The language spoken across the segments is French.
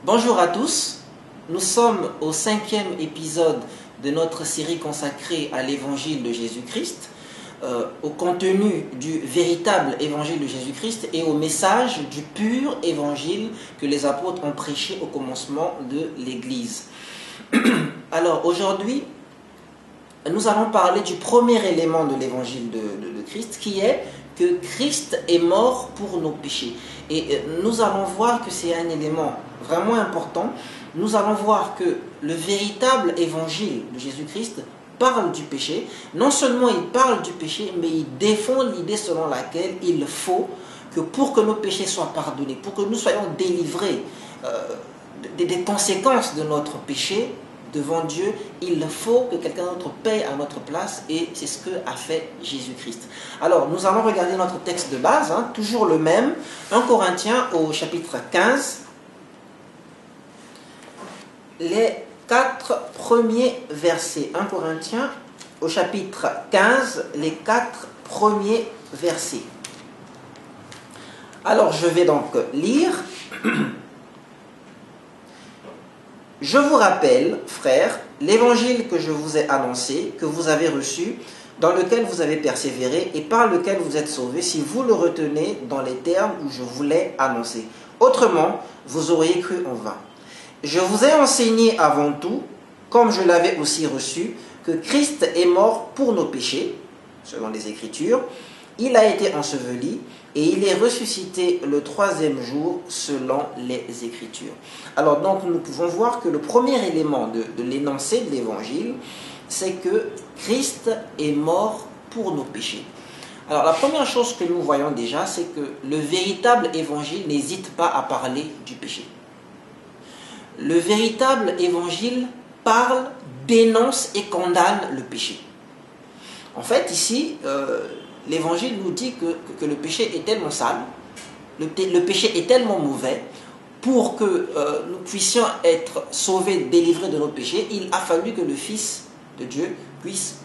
Bonjour à tous, nous sommes au 5e épisode de notre série consacrée à l'évangile de Jésus-Christ, au contenu du véritable évangile de Jésus-Christ et au message du pur évangile que les apôtres ont prêché au commencement de l'Église. Alors aujourd'hui, nous allons parler du premier élément de l'évangile de Christ, qui est que Christ est mort pour nos péchés. Et nous allons voir que c'est un élément vraiment important. Nous allons voir que le véritable évangile de Jésus-Christ parle du péché. Non seulement il parle du péché, mais il défend l'idée selon laquelle il faut que pour que nos péchés soient pardonnés, pour que nous soyons délivrés des conséquences de notre péché devant Dieu, il faut que quelqu'un d'autre paye à notre place, et c'est ce que a fait Jésus-Christ. Alors, nous allons regarder notre texte de base, toujours le même, 1 Corinthiens au chapitre 15, les 4 premiers versets. 1 Corinthiens au chapitre 15, les 4 premiers versets. Alors, je vais donc lire. Je vous rappelle, frères, l'évangile que je vous ai annoncé, que vous avez reçu, dans lequel vous avez persévéré et par lequel vous êtes sauvés, si vous le retenez dans les termes où je vous l'ai annoncé. Autrement, vous auriez cru en vain. Je vous ai enseigné avant tout, comme je l'avais aussi reçu, que Christ est mort pour nos péchés, selon les Écritures. Il a été enseveli et il est ressuscité le 3e jour selon les Écritures. Alors donc nous pouvons voir que le premier élément de l'énoncé de l'Évangile, c'est que Christ est mort pour nos péchés. Alors la première chose que nous voyons déjà, c'est que le véritable Évangile n'hésite pas à parler du péché. Le véritable Évangile parle, dénonce et condamne le péché. En fait ici, l'Évangile nous dit que le péché est tellement sale, le péché est tellement mauvais, pour que nous puissions être sauvés, délivrés de nos péchés, il a fallu que le Fils de Dieu puisse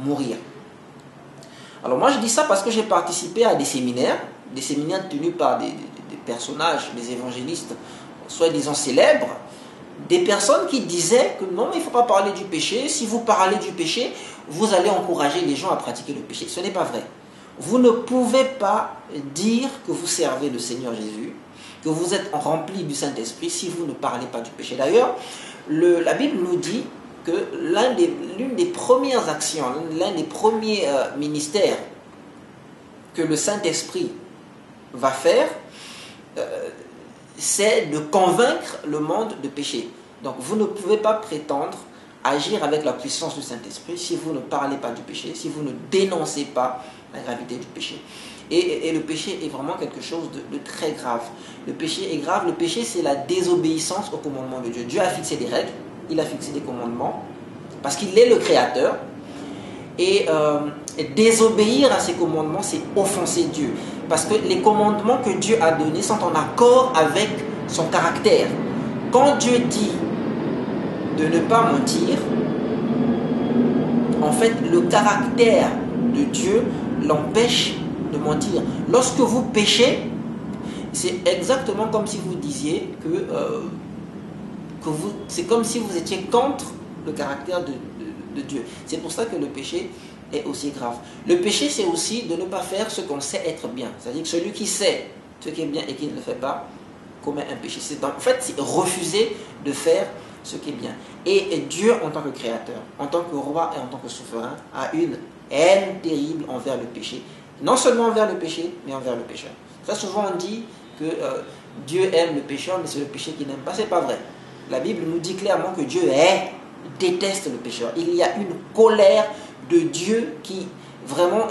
mourir. Alors moi je dis ça parce que j'ai participé à des séminaires tenus par des personnages, des évangélistes, soi-disant célèbres, des personnes qui disaient que non, il ne faut pas parler du péché, si vous parlez du péché, vous allez encourager les gens à pratiquer le péché. Ce n'est pas vrai. Vous ne pouvez pas dire que vous servez le Seigneur Jésus, que vous êtes rempli du Saint-Esprit si vous ne parlez pas du péché. D'ailleurs, la Bible nous dit que l'une des premières actions, l'un des premiers ministères que le Saint-Esprit va faire, c'est de convaincre le monde de péché. Donc vous ne pouvez pas prétendre agir avec la puissance du Saint-Esprit si vous ne parlez pas du péché, si vous ne dénoncez pas la gravité du péché. Et le péché est vraiment quelque chose de très grave. Le péché est grave. Le péché, c'est la désobéissance au commandement de Dieu. Dieu a fixé des règles, il a fixé des commandements, parce qu'il est le Créateur. Et désobéir à ces commandements, c'est offenser Dieu. Parce que les commandements que Dieu a donnés sont en accord avec son caractère. Quand Dieu dit de ne pas mentir, en fait, le caractère de Dieu l'empêche de mentir. Lorsque vous péchez, c'est exactement comme si vous disiez c'est comme si vous étiez contre le caractère de Dieu. C'est pour ça que le péché est aussi grave. Le péché, c'est aussi de ne pas faire ce qu'on sait être bien. C'est-à-dire que celui qui sait ce qui est bien et qui ne le fait pas commet un péché. En fait, c'est refuser de faire ce qui est bien. Et Dieu, en tant que créateur, en tant que roi et en tant que souverain, a une haine terrible envers le péché. Non seulement envers le péché, mais envers le pécheur. Très souvent, on dit que Dieu aime le pécheur, mais c'est le péché qu'il n'aime pas. Ce n'est pas vrai. La Bible nous dit clairement que Dieu déteste le pécheur. Il y a une colère de Dieu qui vraiment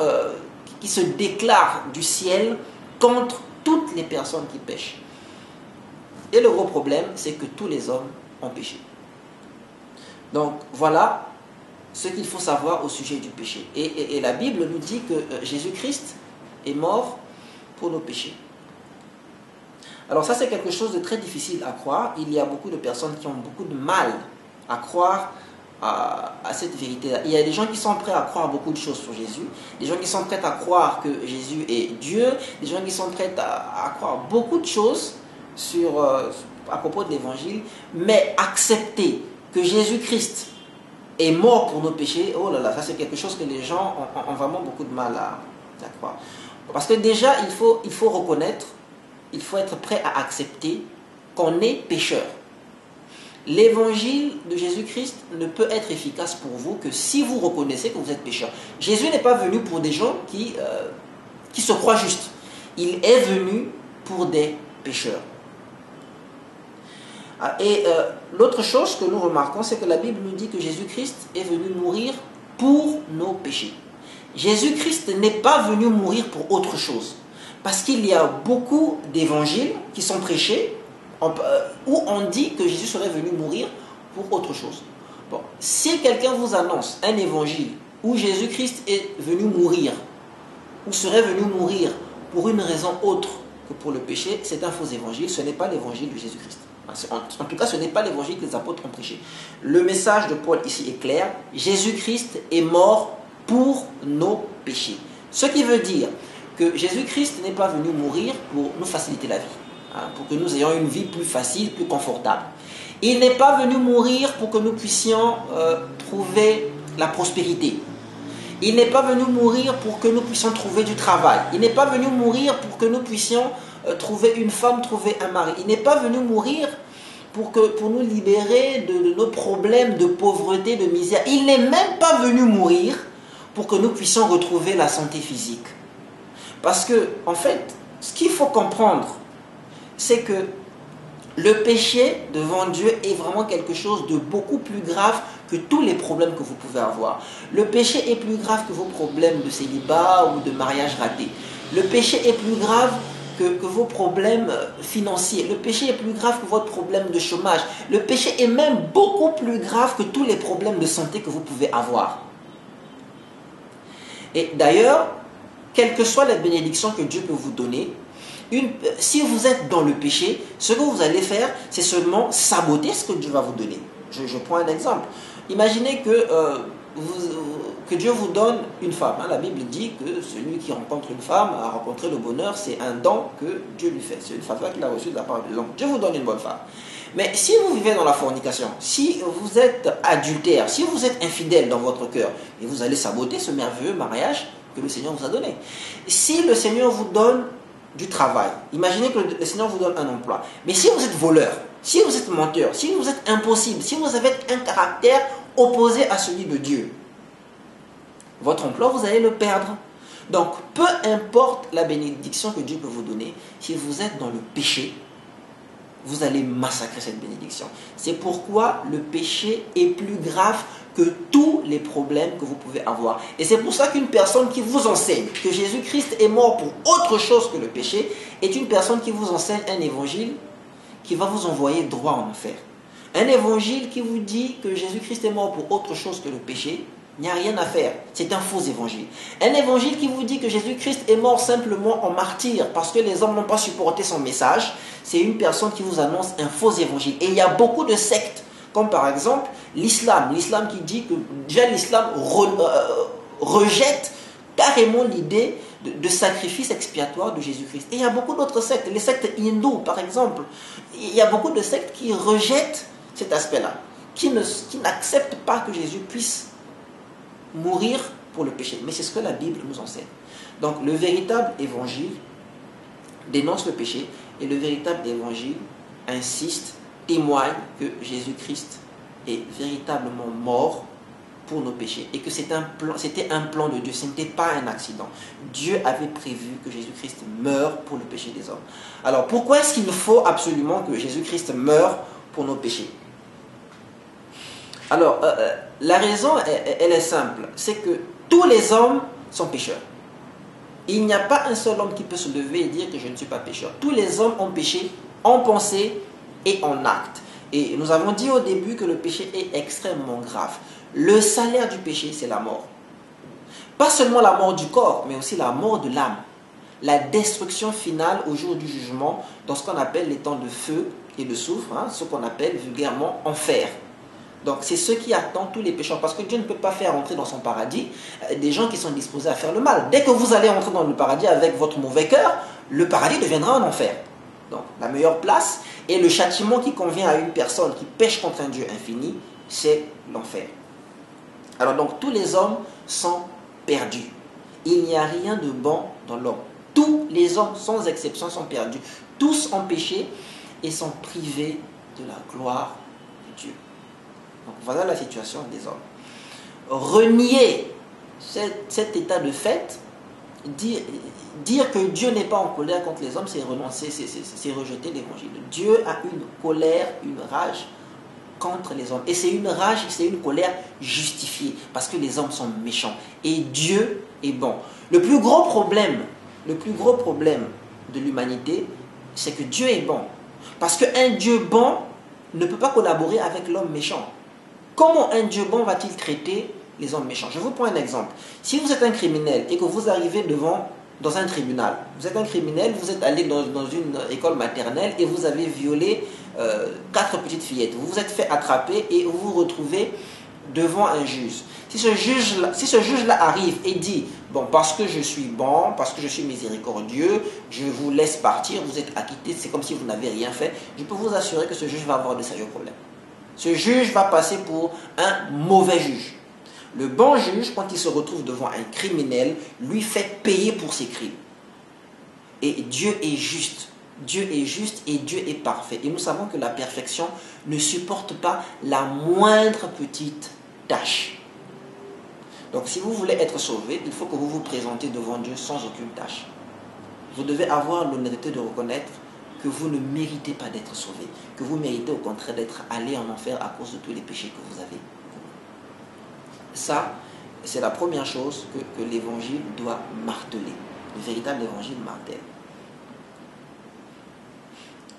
qui se déclare du ciel contre toutes les personnes qui pêchent. Et le gros problème, c'est que tous les hommes ont péché. Donc voilà ce qu'il faut savoir au sujet du péché. Et la Bible nous dit que Jésus-Christ est mort pour nos péchés. Alors ça, c'est quelque chose de très difficile à croire. Il y a beaucoup de personnes qui ont beaucoup de mal à croire à cette vérité-là. Il y a des gens qui sont prêts à croire beaucoup de choses sur Jésus, des gens qui sont prêts à croire que Jésus est Dieu, des gens qui sont prêts à croire beaucoup de choses sur à propos de l'évangile, mais accepter que Jésus-Christ est mort pour nos péchés, oh là là, ça c'est quelque chose que les gens ont vraiment beaucoup de mal à croire. Parce que déjà, il faut reconnaître, il faut être prêt à accepter qu'on est pécheur. L'évangile de Jésus-Christ ne peut être efficace pour vous que si vous reconnaissez que vous êtes pécheur. Jésus n'est pas venu pour des gens qui se croient justes. Il est venu pour des pécheurs. Et l'autre chose que nous remarquons, c'est que la Bible nous dit que Jésus-Christ est venu mourir pour nos péchés. Jésus-Christ n'est pas venu mourir pour autre chose. Parce qu'il y a beaucoup d'évangiles qui sont prêchés où on dit que Jésus serait venu mourir pour autre chose. Bon, si quelqu'un vous annonce un évangile où Jésus-Christ est venu mourir, ou serait venu mourir pour une raison autre que pour le péché, c'est un faux évangile, ce n'est pas l'évangile de Jésus-Christ. En tout cas, ce n'est pas l'évangile que les apôtres ont prêché. Le message de Paul ici est clair, Jésus-Christ est mort pour nos péchés. Ce qui veut dire que Jésus-Christ n'est pas venu mourir pour nous faciliter la vie, pour que nous ayons une vie plus facile, plus confortable. Il n'est pas venu mourir pour que nous puissions trouver la prospérité. Il n'est pas venu mourir pour que nous puissions trouver du travail. Il n'est pas venu mourir pour que nous puissions trouver une femme, trouver un mari. Il n'est pas venu mourir pour nous libérer de nos problèmes de pauvreté, de misère. Il n'est même pas venu mourir pour que nous puissions retrouver la santé physique. Parce que, en fait, ce qu'il faut comprendre, c'est que le péché devant Dieu est vraiment quelque chose de beaucoup plus grave que tous les problèmes que vous pouvez avoir. Le péché est plus grave que vos problèmes de célibat ou de mariage raté. Le péché est plus grave que vos problèmes financiers. Le péché est plus grave que votre problème de chômage. Le péché est même beaucoup plus grave que tous les problèmes de santé que vous pouvez avoir. Et d'ailleurs, quelle que soit la bénédiction que Dieu peut vous donner, si vous êtes dans le péché, ce que vous allez faire, c'est seulement saboter ce que Dieu va vous donner. Je prends un exemple. Imaginez que Dieu vous donne une femme. La Bible dit que celui qui rencontre une femme a rencontré le bonheur, c'est un don que Dieu lui fait. C'est une fatwa qu'il a reçue de la part de l'homme. Dieu vous donne une bonne femme. Mais si vous vivez dans la fornication, si vous êtes adultère, si vous êtes infidèle dans votre cœur, et vous allez saboter ce merveilleux mariage que le Seigneur vous a donné. Si le Seigneur vous donne du travail, imaginez que le Seigneur vous donne un emploi, mais si vous êtes voleur, si vous êtes menteur, si vous êtes impossible, si vous avez un caractère opposé à celui de Dieu, votre emploi, vous allez le perdre. Donc, peu importe la bénédiction que Dieu peut vous donner, si vous êtes dans le péché, vous allez massacrer cette bénédiction. C'est pourquoi le péché est plus grave que tous les problèmes que vous pouvez avoir. Et c'est pour ça qu'une personne qui vous enseigne que Jésus-Christ est mort pour autre chose que le péché est une personne qui vous enseigne un évangile qui va vous envoyer droit en enfer. Un évangile qui vous dit que Jésus-Christ est mort pour autre chose que le péché, il n'y a rien à faire. C'est un faux évangile. Un évangile qui vous dit que Jésus-Christ est mort simplement en martyr parce que les hommes n'ont pas supporté son message, c'est une personne qui vous annonce un faux évangile. Et il y a beaucoup de sectes, comme par exemple l'islam. L'islam qui dit que déjà l'islam rejette carrément l'idée de sacrifice expiatoire de Jésus-Christ. Et il y a beaucoup d'autres sectes. Les sectes hindous, par exemple. Il y a beaucoup de sectes qui rejettent cet aspect-là, qui n'acceptent pas que Jésus puisse mourir pour le péché. Mais c'est ce que la Bible nous enseigne. Donc le véritable évangile dénonce le péché et le véritable évangile insiste, témoigne que Jésus-Christ est véritablement mort pour nos péchés et que c'était un plan de Dieu, ce n'était pas un accident. Dieu avait prévu que Jésus-Christ meure pour le péché des hommes. Alors pourquoi est-ce qu'il faut absolument que Jésus-Christ meure pour nos péchés? Alors la raison, elle est simple, c'est que tous les hommes sont pécheurs. Il n'y a pas un seul homme qui peut se lever et dire que je ne suis pas pécheur. Tous les hommes ont péché en pensée et en acte. Et nous avons dit au début que le péché est extrêmement grave. Le salaire du péché, c'est la mort. Pas seulement la mort du corps, mais aussi la mort de l'âme. La destruction finale au jour du jugement, dans ce qu'on appelle les temps de feu et de soufre, ce qu'on appelle vulgairement enfer. Donc c'est ce qui attend tous les pécheurs, parce que Dieu ne peut pas faire entrer dans son paradis des gens qui sont disposés à faire le mal. Dès que vous allez entrer dans le paradis avec votre mauvais cœur, le paradis deviendra un enfer. Donc, la meilleure place et le châtiment qui convient à une personne qui pêche contre un Dieu infini, c'est l'enfer. Alors donc, tous les hommes sont perdus. Il n'y a rien de bon dans l'homme. Tous les hommes, sans exception, sont perdus. Tous ont péché et sont privés de la gloire de Dieu. Donc voilà la situation des hommes. Renier cet état de fait, dire que Dieu n'est pas en colère contre les hommes, c'est renoncer, c'est rejeter l'évangile. Dieu a une colère, une rage contre les hommes. Et c'est une rage, c'est une colère justifiée, parce que les hommes sont méchants. Et Dieu est bon. Le plus gros problème de l'humanité, c'est que Dieu est bon. Parce qu'un Dieu bon ne peut pas collaborer avec l'homme méchant. Comment un Dieu bon va-t-il traiter les hommes méchants? Je vous prends un exemple. Si vous êtes un criminel et que vous arrivez dans un tribunal, vous êtes un criminel, vous êtes allé dans une école maternelle et vous avez violé 4 petites fillettes. Vous vous êtes fait attraper et vous vous retrouvez devant un juge. Si ce juge-là arrive et dit, bon, parce que je suis bon, parce que je suis miséricordieux, je vous laisse partir, vous êtes acquitté, c'est comme si vous n'avez rien fait, je peux vous assurer que ce juge va avoir de sérieux problèmes. Ce juge va passer pour un mauvais juge. Le bon juge, quand il se retrouve devant un criminel, lui fait payer pour ses crimes. Et Dieu est juste. Dieu est juste et Dieu est parfait. Et nous savons que la perfection ne supporte pas la moindre petite tâche. Donc si vous voulez être sauvé, il faut que vous vous présentez devant Dieu sans aucune tâche. Vous devez avoir l'honnêteté de reconnaître que vous ne méritez pas d'être sauvé, que vous méritez au contraire d'être allé en enfer à cause de tous les péchés que vous avez. Ça, c'est la première chose que l'évangile doit marteler. Le véritable évangile martèle.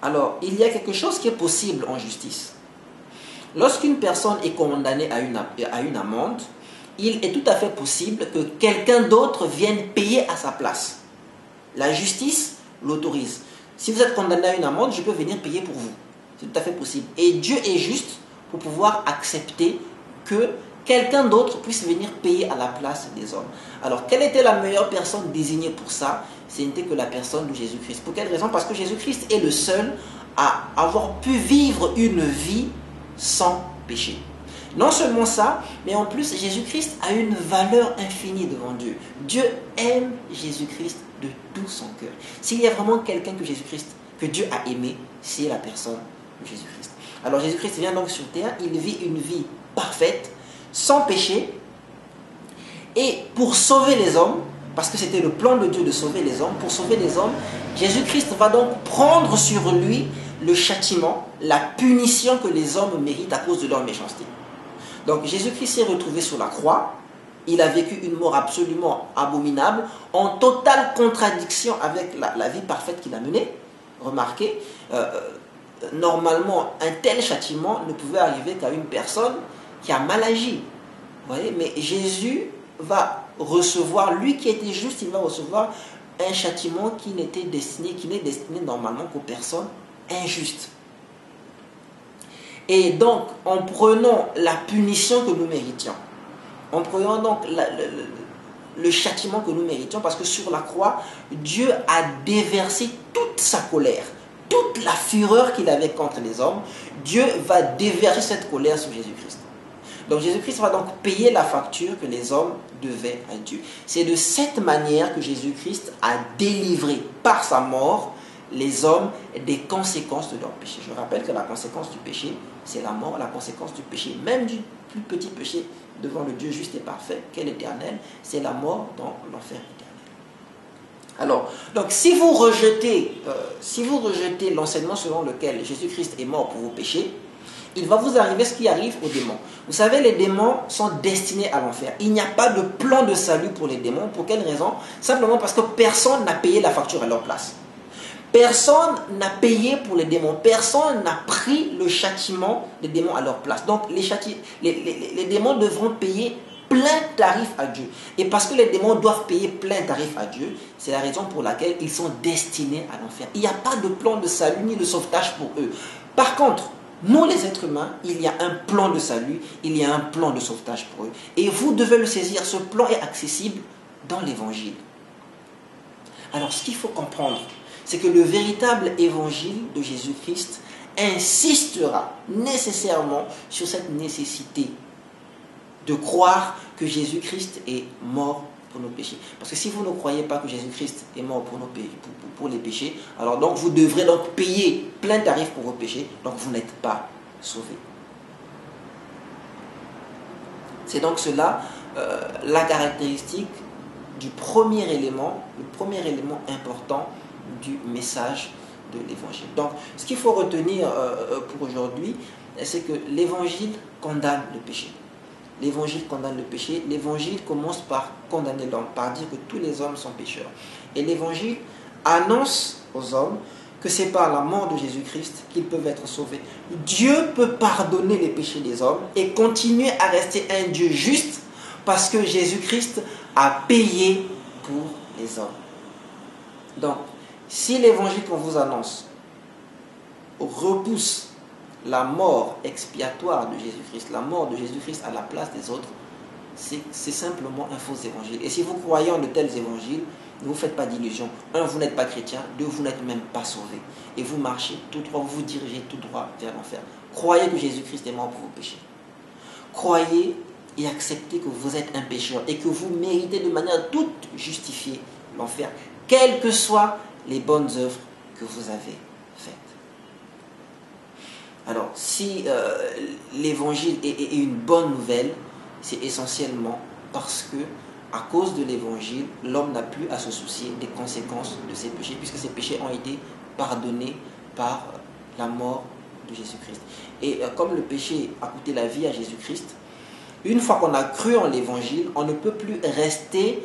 Alors, il y a quelque chose qui est possible en justice. Lorsqu'une personne est condamnée à une amende, il est tout à fait possible que quelqu'un d'autre vienne payer à sa place. La justice l'autorise. Si vous êtes condamné à une amende, je peux venir payer pour vous. C'est tout à fait possible. Et Dieu est juste pour pouvoir accepter que quelqu'un d'autre puisse venir payer à la place des hommes. Alors, quelle était la meilleure personne désignée pour ça? Ce n'était que la personne de Jésus-Christ. Pour quelle raison? Parce que Jésus-Christ est le seul à avoir pu vivre une vie sans péché. Non seulement ça, mais en plus, Jésus-Christ a une valeur infinie devant Dieu. Dieu aime Jésus-Christ de tout son cœur. S'il y a vraiment quelqu'un que Dieu a aimé, c'est la personne de Jésus-Christ. Alors Jésus-Christ vient donc sur terre, il vit une vie parfaite, sans péché, et pour sauver les hommes, parce que c'était le plan de Dieu de sauver les hommes, pour sauver les hommes, Jésus-Christ va donc prendre sur lui le châtiment, la punition que les hommes méritent à cause de leur méchanceté. Donc Jésus-Christ s'est retrouvé sur la croix, il a vécu une mort absolument abominable, en totale contradiction avec la vie parfaite qu'il a menée. Remarquez, normalement, un tel châtiment ne pouvait arriver qu'à une personne qui a mal agi. Vous voyez, mais Jésus va recevoir, lui qui était juste, il va recevoir un châtiment qui n'est destiné normalement qu'aux personnes injustes. Et donc, en prenant la punition que nous méritions, en prenant donc le châtiment que nous méritions, parce que sur la croix, Dieu a déversé toute sa colère, toute la fureur qu'il avait contre les hommes, Dieu va déverser cette colère sur Jésus-Christ. Donc Jésus-Christ va donc payer la facture que les hommes devaient à Dieu. C'est de cette manière que Jésus-Christ a délivré par sa mort les hommes des conséquences de leur péché. Je rappelle que la conséquence du péché, c'est la mort. La conséquence du péché, même du plus petit péché devant le Dieu juste et parfait, qu'est l'Éternel, c'est la mort dans l'enfer éternel. Alors, donc si vous rejetez l'enseignement selon lequel Jésus-Christ est mort pour vos péchés, il va vous arriver ce qui arrive aux démons. Vous savez, les démons sont destinés à l'enfer. Il n'y a pas de plan de salut pour les démons. Pour quelle raison? Simplement parce que personne n'a payé la facture à leur place. Personne n'a payé pour les démons. Personne n'a pris le châtiment des démons à leur place. Donc, les démons devront payer plein tarif à Dieu. Et parce que les démons doivent payer plein tarif à Dieu, c'est la raison pour laquelle ils sont destinés à l'enfer. Il n'y a pas de plan de salut ni de sauvetage pour eux. Par contre, nous les êtres humains, il y a un plan de salut, il y a un plan de sauvetage pour eux. Et vous devez le saisir. Ce plan est accessible dans l'Évangile. Alors, ce qu'il faut comprendre, c'est que le véritable évangile de Jésus-Christ insistera nécessairement sur cette nécessité de croire que Jésus-Christ est mort pour nos péchés. Parce que si vous ne croyez pas que Jésus-Christ est mort pour les péchés, alors donc vous devrez donc payer plein tarif pour vos péchés, donc vous n'êtes pas sauvés. C'est donc cela la caractéristique du premier élément, le premier élément important du message de l'évangile. Donc, ce qu'il faut retenir pour aujourd'hui, c'est que l'évangile condamne le péché. L'évangile condamne le péché. L'évangile commence par condamner l'homme, par dire que tous les hommes sont pécheurs. Et l'évangile annonce aux hommes que c'est par la mort de Jésus-Christ qu'ils peuvent être sauvés. Dieu peut pardonner les péchés des hommes et continuer à rester un Dieu juste parce que Jésus-Christ a payé pour les hommes. Donc, si l'évangile qu'on vous annonce repousse la mort expiatoire de Jésus-Christ, la mort de Jésus-Christ à la place des autres, c'est simplement un faux évangile. Et si vous croyez en de tels évangiles, ne vous faites pas d'illusions. Un, vous n'êtes pas chrétien. Deux, vous n'êtes même pas sauvé. Et vous marchez tout droit, vous vous dirigez tout droit vers l'enfer. Croyez que Jésus-Christ est mort pour vos péchés. Croyez et acceptez que vous êtes un pécheur et que vous méritez de manière toute justifiée l'enfer, quelles que soient les bonnes œuvres que vous avez faites. Alors, si l'évangile est une bonne nouvelle, c'est essentiellement parce que, à cause de l'évangile, l'homme n'a plus à se soucier des conséquences de ses péchés, puisque ses péchés ont été pardonnés par la mort de Jésus-Christ. Et comme le péché a coûté la vie à Jésus-Christ, une fois qu'on a cru en l'évangile, on ne peut plus rester,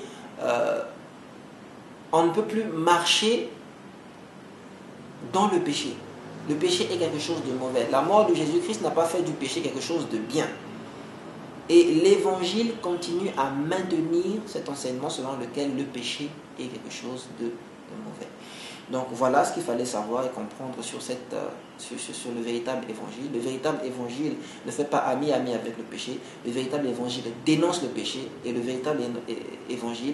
on ne peut plus marcher dans le péché. Le péché est quelque chose de mauvais. La mort de Jésus-Christ n'a pas fait du péché quelque chose de bien. Et l'évangile continue à maintenir cet enseignement selon lequel le péché est quelque chose de mauvais. Donc voilà ce qu'il fallait savoir et comprendre sur le véritable évangile. Le véritable évangile ne fait pas ami avec le péché. Le véritable évangile dénonce le péché. Et le véritable évangile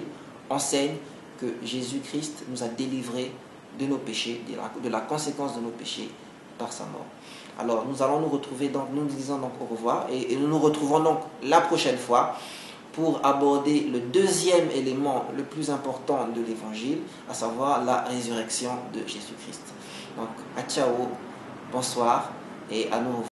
enseigne que Jésus-Christ nous a délivrés de nos péchés, de la conséquence de nos péchés par sa mort. Alors nous allons nous retrouver, donc nous disons donc au revoir et nous nous retrouvons donc la prochaine fois pour aborder le deuxième élément le plus important de l'évangile, à savoir la résurrection de Jésus-Christ. Donc à ciao, bonsoir et à nous.